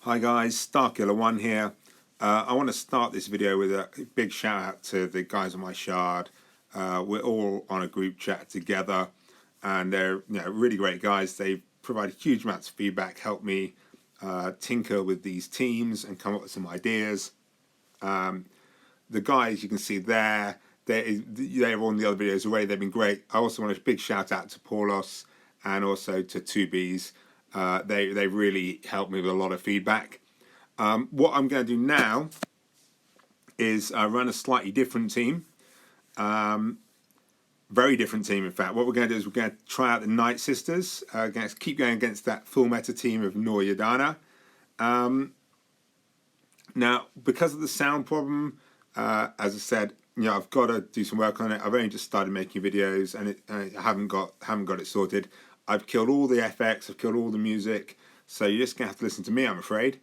Hi guys, StarKiller1 here. I want to start this video with a big shout out to the guys on my shard. We're all on a group chat together and they're really great guys. They provide huge amounts of feedback, help me tinker with these teams and come up with some ideas. The guys you can see there, they're on the other videos already. They've been great. I also want a big shout out to Paulos and also to 2Bs. They really helped me with a lot of feedback. What I'm going to do now is run a slightly different team. Very different team, in fact. What we're going to do is we're going to try out the Nightsisters. Keep going against that full meta team of Nor Yadana. Now, because of the sound problem, as I said, I've got to do some work on it. I've only just started making videos and I haven't got it sorted. I've killed all the FX, I've killed all the music, so you're just going to have to listen to me, I'm afraid.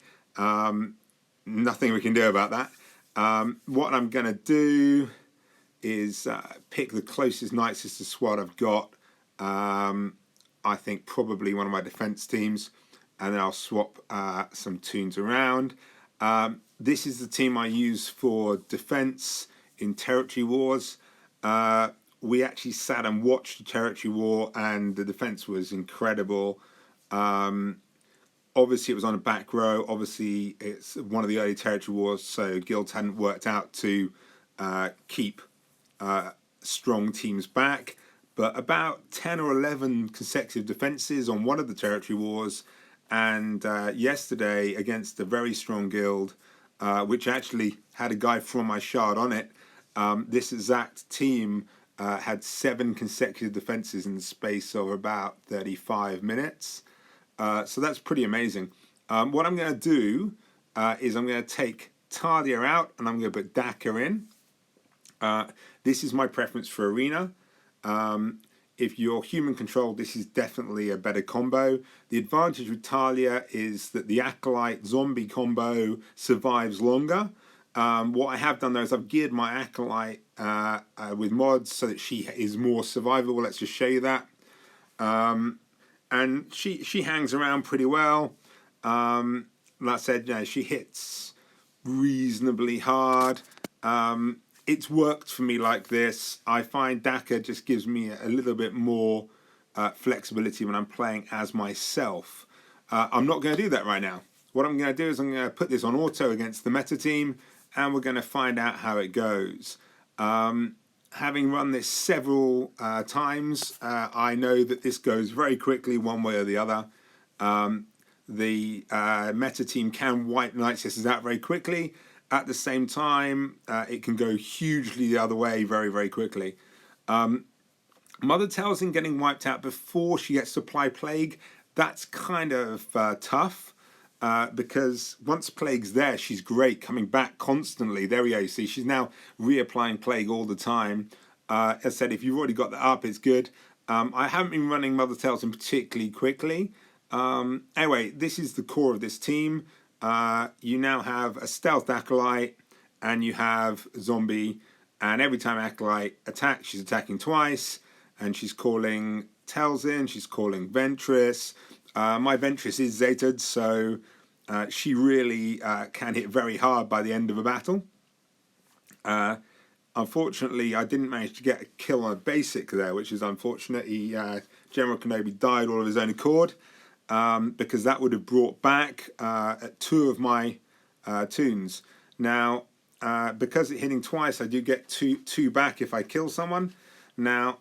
Nothing we can do about that. What I'm going to do is pick the closest Nightsisters squad I've got. I think probably one of my defense teams, and then I'll swap some tunes around. This is the team I use for defense in territory wars. We actually sat and watched the territory war and the defense was incredible. Obviously it was on a back row. Obviously it's one of the early territory wars, so guilds hadn't worked out to keep strong teams back. But about 10 or 11 consecutive defenses on one of the territory wars, and yesterday against a very strong guild, which actually had a guy from my shard on it. This exact team had 7 consecutive defenses in the space of about 35 minutes. So that's pretty amazing. What I'm going to do is I'm going to take Talia out and I'm going to put Dec in. This is my preference for arena. If you're human controlled, this is definitely a better combo. The advantage with Talia is that the Acolyte zombie combo survives longer. What I have done though is I've geared my Acolyte with mods so that she is more survivable. Let's just show you that. And she hangs around pretty well. Like I said, she hits reasonably hard. It's worked for me like this. I find Dec just gives me a little bit more flexibility when I'm playing as myself. I'm not going to do that right now. What I'm going to do is I'm going to put this on auto against the meta team, and we're going to find out how it goes. Having run this several times, I know that this goes very quickly one way or the other. The meta team can wipe Nightsisters out very quickly. At the same time, it can go hugely the other way very, very quickly. Mother Talzin getting wiped out before she gets Supply Plague, that's kind of tough. Because once Plague's there, she's great, coming back constantly. There we go, you see, she's now reapplying Plague all the time. As I said, if you've already got that up, it's good. I haven't been running Mother Talzin particularly quickly. Anyway, this is the core of this team. You now have a stealth Acolyte, and you have Zombie, and every time Acolyte attacks, she's attacking twice, and she's calling Talzin, she's calling Ventress. My Ventress is Zated, so she really can hit very hard by the end of a battle. Unfortunately, I didn't manage to get a kill on a basic there, which is unfortunate. General Kenobi died all of his own accord, because that would have brought back 2 of my tunes. Now, because it's hitting twice, I do get two back if I kill someone. Now,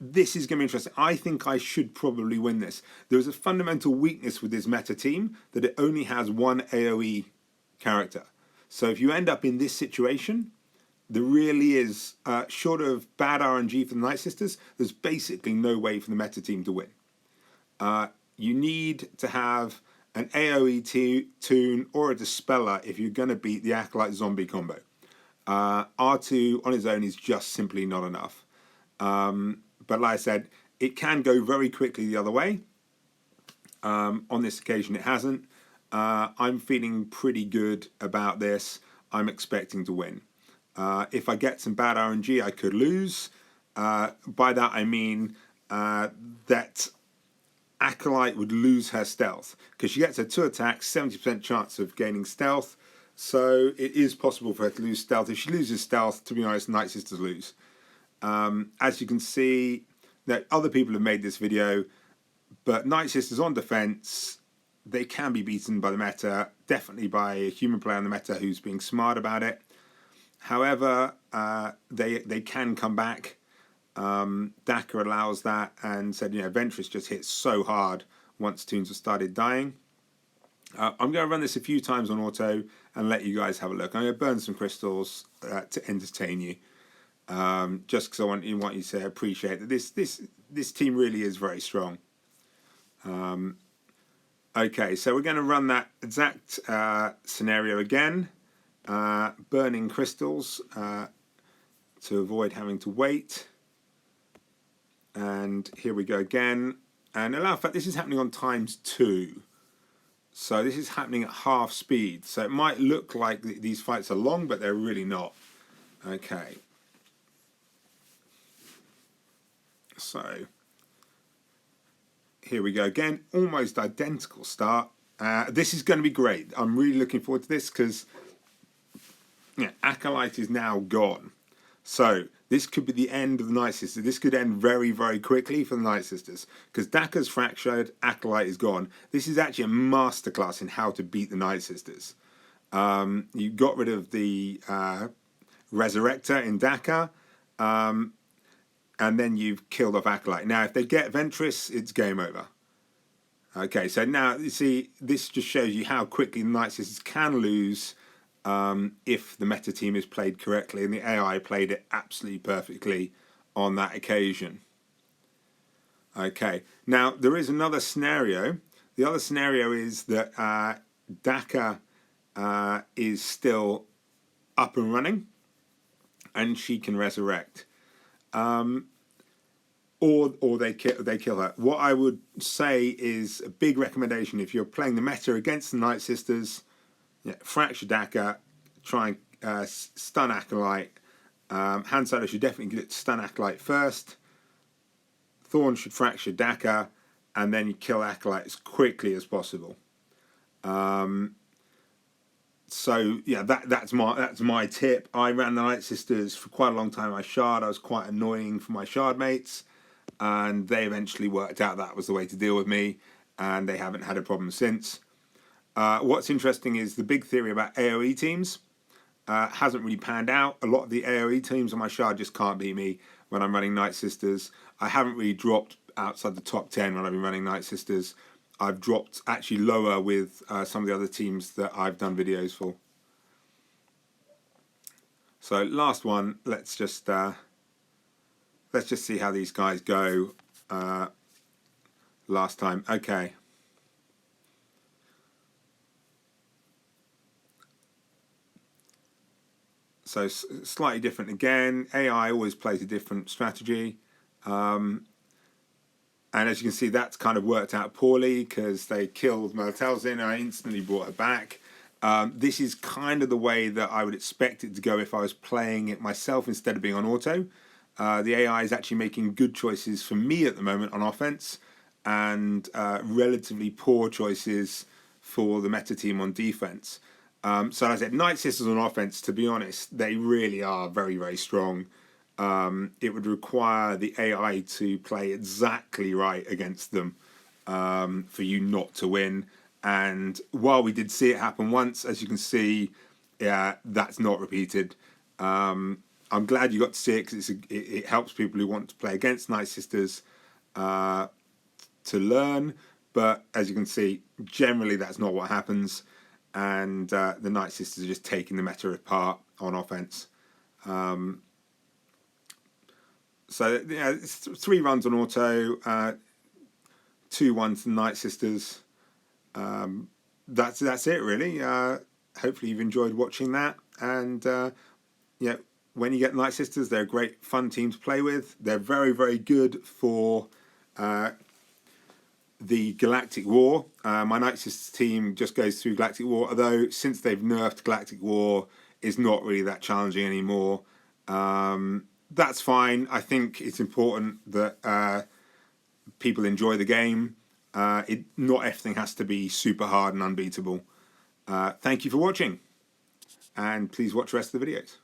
this is going to be interesting. I think I should probably win this. There is a fundamental weakness with this meta team that it only has one AoE character. So if you end up in this situation, there really is, short of bad RNG for the Nightsisters, there's basically no way for the meta team to win. You need to have an AoE tune or a Dispeller if you're going to beat the Acolyte zombie combo. R2 on his own is just simply not enough. But like I said, it can go very quickly the other way. On this occasion, it hasn't. I'm feeling pretty good about this. I'm expecting to win. If I get some bad RNG, I could lose. By that, I mean that Acolyte would lose her stealth because she gets her 2 attacks, 70% chance of gaining stealth. So it is possible for her to lose stealth. If she loses stealth, to be honest, Nightsisters lose. As you can see, that other people have made this video, but Nightsisters on defense, they can be beaten by the meta, definitely by a human player on the meta who's being smart about it. However, they can come back. Daka allows that and said, Ventress just hits so hard once tunes have started dying. I'm going to run this a few times on auto and let you guys have a look. I'm going to burn some crystals to entertain you, just because I want you to appreciate that this team really is very strong. Okay, so we're going to run that exact scenario again, burning crystals to avoid having to wait. And here we go again. And in fact, this is happening on ×2. So this is happening at half speed. So it might look like these fights are long, but they're really not. Okay. So here we go again. Almost identical start. This is going to be great. I'm really looking forward to this because Acolyte is now gone. So this could be the end of the Nightsisters. This could end very, very quickly for the Nightsisters because Daka's fractured, Acolyte is gone. This is actually a masterclass in how to beat the Nightsisters. You got rid of the Resurrector in Daka, and then you've killed off Acolyte. Now, if they get Ventress, it's game over. Okay, so now, you see, this just shows you how quickly the Nightsisters can lose if the meta team is played correctly, and the AI played it absolutely perfectly on that occasion. Okay, now there is another scenario. The other scenario is that Daka is still up and running, and she can resurrect, or they kill her. What I would say is a big recommendation if you're playing the meta against the Nightsisters. Fracture Daka, try and stun Acolyte. Handsolo should definitely get stun Acolyte first. Thorn should fracture Daka, and then you kill Acolyte as quickly as possible. So yeah, that's my tip. I ran the Nightsisters for quite a long time. I was quite annoying for my shard mates, and they eventually worked out that was the way to deal with me, and they haven't had a problem since. What's interesting is the big theory about AoE teams hasn't really panned out. A lot of the AoE teams on my shard just can't beat me when I'm running Nightsisters. I haven't really dropped outside the top 10 when I've been running Nightsisters. I've dropped actually lower with some of the other teams that I've done videos for. So last one, let's just see how these guys go last time. Okay. So slightly different again. AI always plays a different strategy. And as you can see, that's kind of worked out poorly because they killed Melatelzin and I instantly brought her back. This is kind of the way that I would expect it to go if I was playing it myself instead of being on auto. The AI is actually making good choices for me at the moment on offense and relatively poor choices for the meta team on defense. So as I said, Nightsisters on offense, to be honest, they really are very, very strong. It would require the AI to play exactly right against them for you not to win. And while we did see it happen once, as you can see, that's not repeated. I'm glad you got to see it because it helps people who want to play against Nightsisters to learn. But as you can see, generally that's not what happens. And the Nightsisters are just taking the meta apart on offense. So yeah, it's 3 runs on auto, 2-1 to the Nightsisters. That's it really. Hopefully you've enjoyed watching that. And when you get Nightsisters, they're a great fun team to play with. They're very, very good for the Galactic War. My Nightsisters team just goes through Galactic War, although since they've nerfed Galactic War, it's not really that challenging anymore. That's fine. I think it's important that people enjoy the game. Not everything has to be super hard and unbeatable. Thank you for watching, and please watch the rest of the videos.